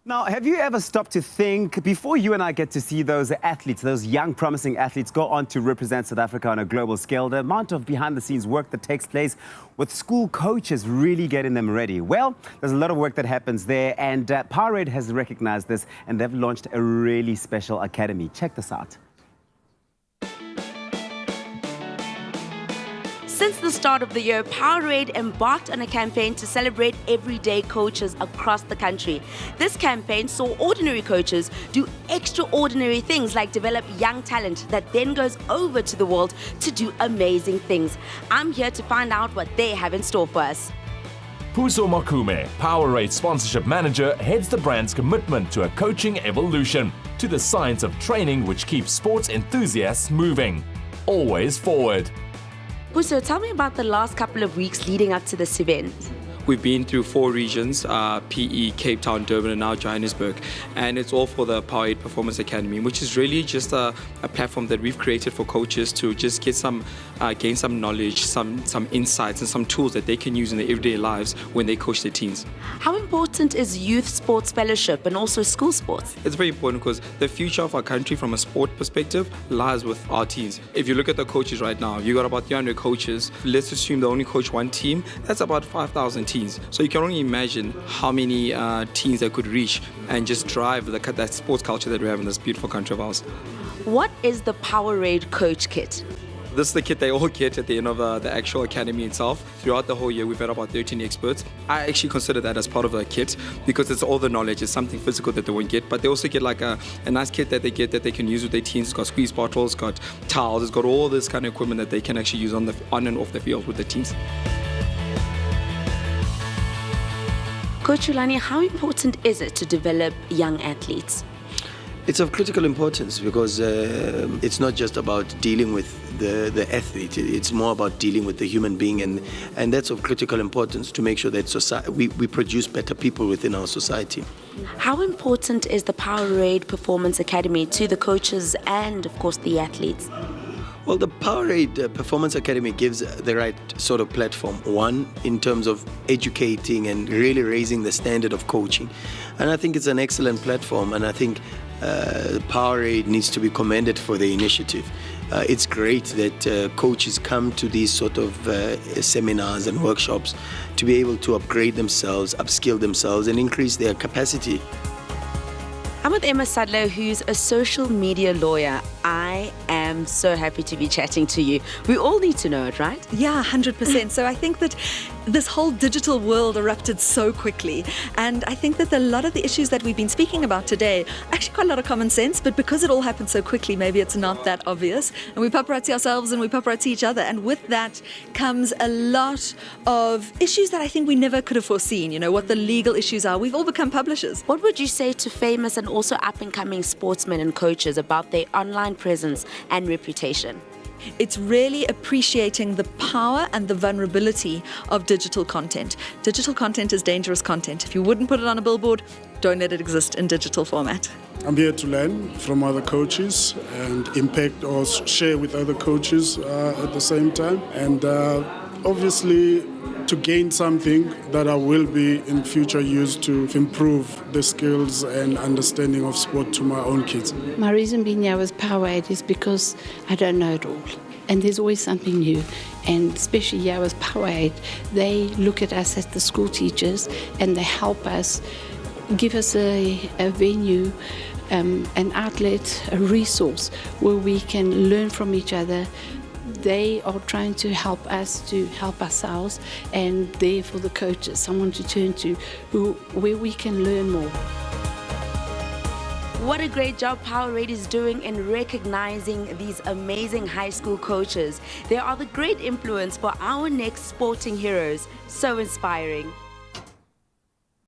Now, have you ever stopped to think, before you and I get to see those athletes, those young, promising athletes go on to represent South Africa on a global scale, the amount of behind-the-scenes work that takes place with school coaches really getting them ready? Well, there's a lot of work that happens there, and Powerade has recognized this, and they've launched a really special academy. Check this out. Since the start of the year, Powerade embarked on a campaign to celebrate everyday coaches across the country. This campaign saw ordinary coaches do extraordinary things like develop young talent that then goes over to the world to do amazing things. I'm here to find out what they have in store for us. Puso Makume, Powerade sponsorship manager, heads the brand's commitment to a coaching evolution, to the science of training which keeps sports enthusiasts moving. Always forward. Puso, tell me about the last couple of weeks leading up to this event. We've been through 4 regions, PE, Cape Town, Durban, and now Johannesburg. And it's all for the Powerade Performance Academy, which is really just a platform that we've created for coaches to just get gain some knowledge, some insights, and some tools that they can use in their everyday lives when they coach their teams. How important is youth sports fellowship and also school sports? It's very important because the future of our country from a sport perspective lies with our teams. If you look at the coaches right now, you got about 300 coaches. Let's assume they only coach one team. That's about 5,000 teams. So you can only imagine how many teams they could reach and just drive that sports culture that we have in this beautiful country of ours. What is the Powerade Coach Kit? This is the kit they all get at the end of the actual academy itself. Throughout the whole year, we've had about 13 experts. I actually consider that as part of the kit because it's all the knowledge. It's something physical that they won't get, but they also get like a nice kit that they get that they can use with their teams. It's got squeeze bottles, it's got towels, it's got all this kind of equipment that they can actually use on and off the field with the teams. Coach Ulani, how important is it to develop young athletes? It's of critical importance because it's not just about dealing with the athlete, it's more about dealing with the human being, and that's of critical importance to make sure that we produce better people within our society. How important is the Powerade Performance Academy to the coaches and, of course, the athletes? Well, the Powerade Performance Academy gives the right sort of platform. One, in terms of educating and really raising the standard of coaching. And I think it's an excellent platform, and I think Powerade needs to be commended for the initiative. It's great that coaches come to these sort of seminars and workshops to be able to upgrade themselves, upskill themselves, and increase their capacity. I'm with Emma Sadler, who's a social media lawyer. I am so happy to be chatting to you. We all need to know it, right? Yeah, 100%. So I think that this whole digital world erupted so quickly. And I think that a lot of the issues that we've been speaking about today, actually quite a lot of common sense, but because it all happened so quickly, maybe it's not that obvious. And we paparazzi ourselves and we paparazzi each other. And with that comes a lot of issues that I think we never could have foreseen, you know, what the legal issues are. We've all become publishers. What would you say to famous and also up-and-coming sportsmen and coaches about their online presence and reputation? It's really appreciating the power and the vulnerability of digital content. Digital content is dangerous content. If you wouldn't put it on a billboard, don't let it exist in digital format. I'm here to learn from other coaches and impact or share with other coaches at the same time. And obviously, to gain something that I will be in future used to improve the skills and understanding of sport to my own kids. My reason being here with Powerade is because I don't know it all. And there's always something new. And especially here with Powerade, they look at us as the school teachers and they help us, give us a venue, an outlet, a resource where we can learn from each other. They are trying to help us to help ourselves, and there for the coaches, someone to turn to where we can learn more. What a great job Powerade is doing in recognizing these amazing high school coaches. They are the great influence for our next sporting heroes. So inspiring.